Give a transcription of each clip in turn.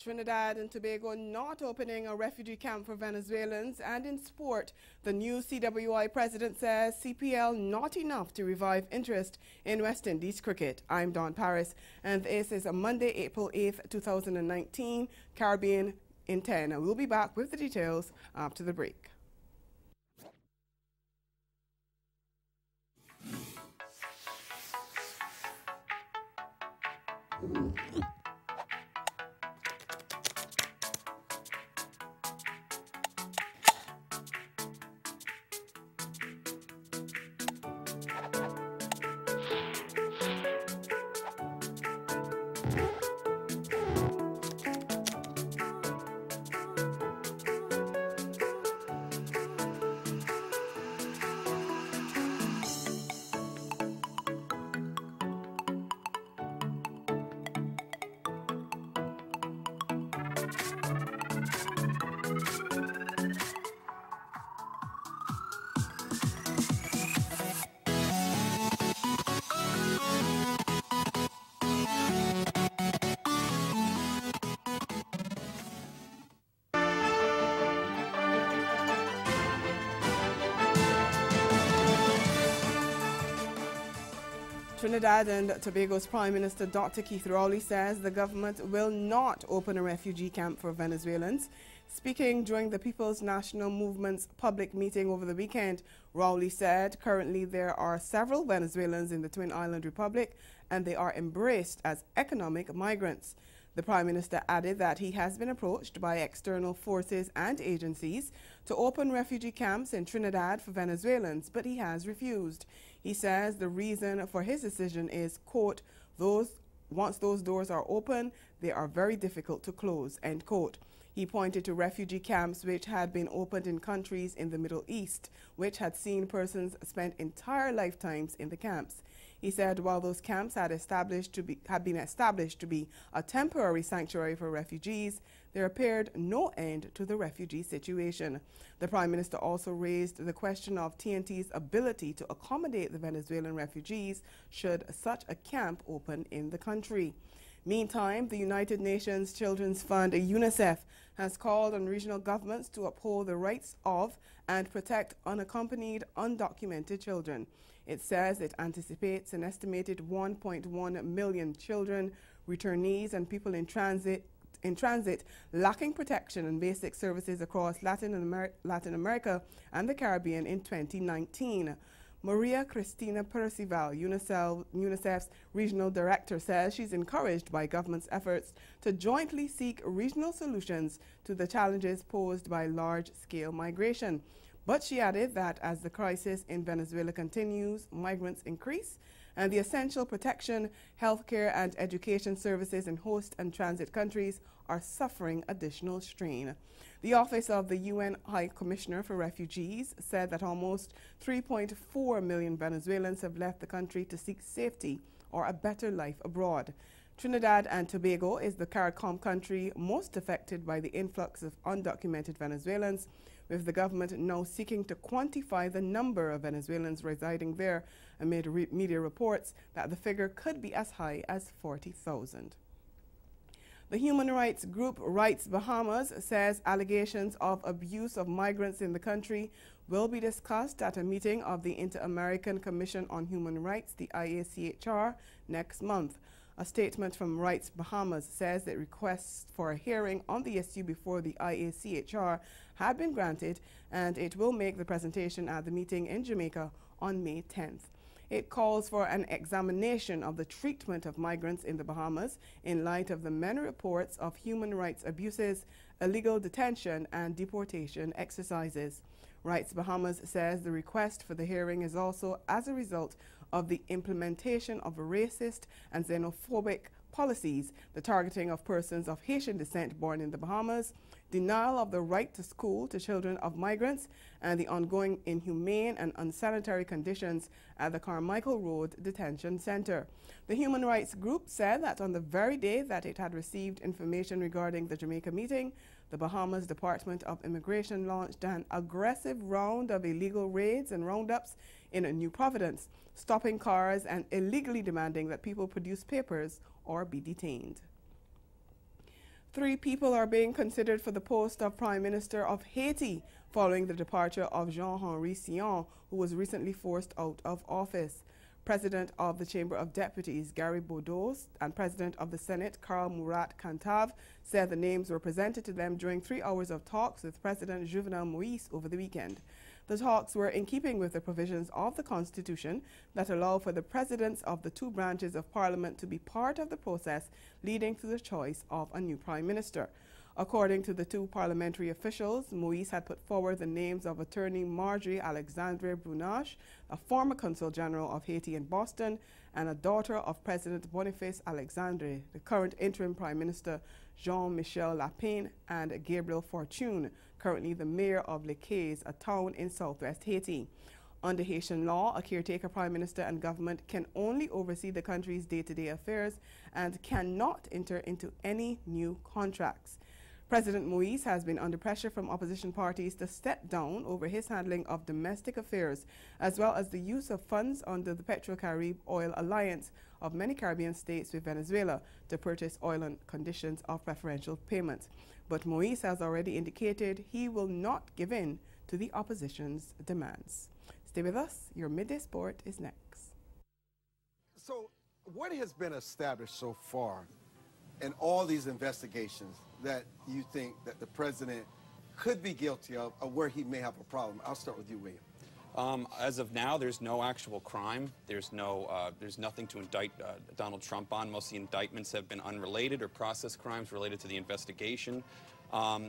Trinidad and Tobago not opening a refugee camp for Venezuelans. And in sport, the new CWI president says CPL not enough to revive interest in West Indies cricket. I'm Dawn Paris, and this is a Monday, April 8th, 2019, Caribbean in 10. And we'll be back with the details after the break. Trinidad and Tobago's Prime Minister Dr. Keith Rowley says the government will not open a refugee camp for Venezuelans. Speaking during the People's National Movement's public meeting over the weekend, Rowley said currently there are several Venezuelans in the Twin Island Republic and they are embraced as economic migrants. The Prime Minister added that he has been approached by external forces and agencies to open refugee camps in Trinidad for Venezuelans, but he has refused. He says the reason for his decision is, quote, once those doors are open, they are very difficult to close, end quote. He pointed to refugee camps which had been opened in countries in the Middle East, which had seen persons spend entire lifetimes in the camps. He said while those camps had been established to be a temporary sanctuary for refugees, there appeared no end to the refugee situation. The Prime Minister also raised the question of TNT's ability to accommodate the Venezuelan refugees should such a camp open in the country. Meantime, the United Nations Children's Fund, UNICEF, has called on regional governments to uphold the rights of and protect unaccompanied, undocumented children. It says it anticipates an estimated 1.1 million children, returnees, and people in transit lacking protection and basic services across Latin America and the Caribbean in 2019. Maria Cristina Percival, UNICEF's regional director, says she's encouraged by government's efforts to jointly seek regional solutions to the challenges posed by large-scale migration. But she added that as the crisis in Venezuela continues, migrants increase, and the essential protection, healthcare, and education services in host and transit countries are suffering additional strain. The Office of the UN High Commissioner for Refugees said that almost 3.4 million Venezuelans have left the country to seek safety or a better life abroad. Trinidad and Tobago is the CARICOM country most affected by the influx of undocumented Venezuelans, with the government now seeking to quantify the number of Venezuelans residing there amid media reports that the figure could be as high as 40,000. The human rights group Rights Bahamas says allegations of abuse of migrants in the country will be discussed at a meeting of the Inter-American Commission on Human Rights, the IACHR, next month. A statement from Rights Bahamas says that requests for a hearing on the issue before the IACHR had been granted, and it will make the presentation at the meeting in Jamaica on May 10th. It calls for an examination of the treatment of migrants in the Bahamas in light of the many reports of human rights abuses, illegal detention, and deportation exercises. Rights Bahamas says the request for the hearing is also as a result of the implementation of racist and xenophobic policies, the targeting of persons of Haitian descent born in the Bahamas, denial of the right to school to children of migrants, and the ongoing inhumane and unsanitary conditions at the Carmichael Road Detention Center. The human rights group said that on the very day that it had received information regarding the Jamaica meeting, the Bahamas Department of Immigration launched an aggressive round of illegal raids and roundups in New Providence, stopping cars and illegally demanding that people produce papers or be detained. 3 people are being considered for the post of Prime Minister of Haiti following the departure of Jean-Henri Sillon, who was recently forced out of office. President of the Chamber of Deputies, Gary Bourdeaux, and President of the Senate, Karl Murat Cantave, said the names were presented to them during 3 hours of talks with President Jovenel Moïse over the weekend. The talks were in keeping with the provisions of the Constitution that allow for the presidents of the 2 branches of Parliament to be part of the process leading to the choice of a new Prime Minister. According to the 2 parliamentary officials, Moïse had put forward the names of Attorney Marjorie Alexandre Brunache, a former Consul General of Haiti in Boston, and a daughter of President Boniface Alexandre, the current interim Prime Minister Jean-Michel Lapin, and Gabriel Fortune, currently the mayor of Les Cayes, a town in southwest Haiti. Under Haitian law, a caretaker prime minister and government can only oversee the country's day-to-day affairs and cannot enter into any new contracts. President Moïse has been under pressure from opposition parties to step down over his handling of domestic affairs, as well as the use of funds under the Petro-Carib Oil Alliance of many Caribbean states with Venezuela to purchase oil on conditions of preferential payment. But Moïse has already indicated he will not give in to the opposition's demands. Stay with us. Your Midday Sport is next. So what has been established so far in all these investigations that you think that the president could be guilty of, or where he may have a problem? I'll start with you, William. As of now, there's no actual crime. There's nothing to indict Donald Trump on. Most of the indictments have been unrelated or process crimes related to the investigation.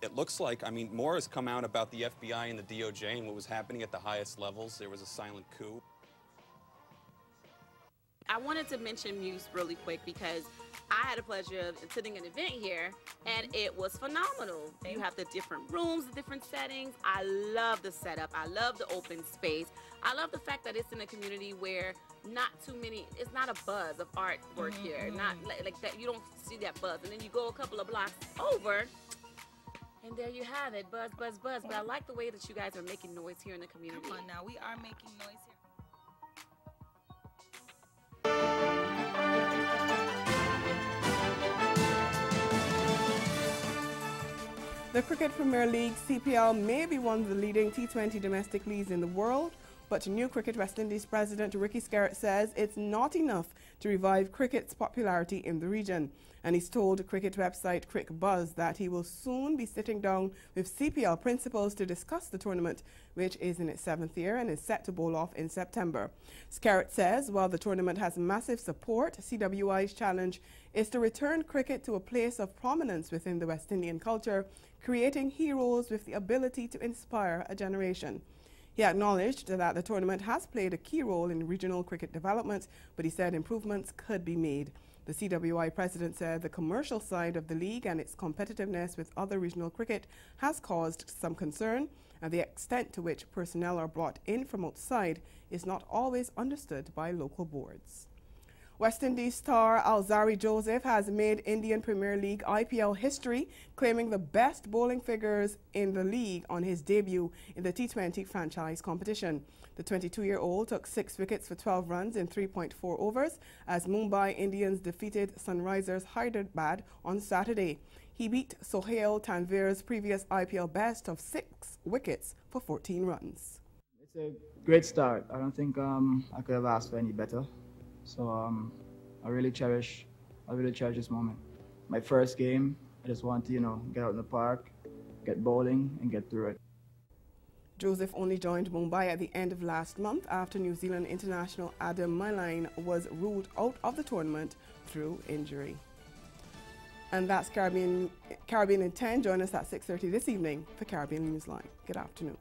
It looks like, I mean, more has come out about the FBI and the DOJ and what was happening at the highest levels. There was a silent coup. I wanted to mention Muse really quick because I had the pleasure of attending an event here, and it was phenomenal. You have the different rooms, the different settings. I love the setup. I love the open space. I love the fact that it's in a community where not too many, it's not a buzz of artwork here. Not like that, you don't see that buzz. And then you go a couple of blocks over, and there you have it, buzz, buzz, buzz. But I like the way that you guys are making noise here in the community. Come on now, we are making noise here. The Cricket Premier League, CPL, may be one of the leading T20 domestic leagues in the world, but new Cricket West Indies President Ricky Skerritt says it's not enough to revive cricket's popularity in the region. And he's told cricket website CricBuzz that he will soon be sitting down with CPL principals to discuss the tournament, which is in its 7th year and is set to bowl off in September. Skerritt says while the tournament has massive support, CWI's challenge is to return cricket to a place of prominence within the West Indian culture, creating heroes with the ability to inspire a generation. He acknowledged that the tournament has played a key role in regional cricket development, but he said improvements could be made. The CWI president said the commercial side of the league and its competitiveness with other regional cricket has caused some concern, and the extent to which personnel are brought in from outside is not always understood by local boards. West Indies star Alzarri Joseph has made Indian Premier League IPL history, claiming the best bowling figures in the league on his debut in the T20 franchise competition. The 22-year-old took 6 wickets for 12 runs in 3.4 overs as Mumbai Indians defeated Sunrisers Hyderabad on Saturday. He beat Sohail Tanvir's previous IPL best of 6 wickets for 14 runs. It's a great start. I don't think I could have asked for any better. So I really cherish this moment. My first game, I just want to, get out in the park, get bowling, and get through it. Joseph only joined Mumbai at the end of last month after New Zealand international Adam Milne was ruled out of the tournament through injury. And that's Caribbean in 10. Join us at 6:30 this evening for Caribbean Newsline. Good afternoon.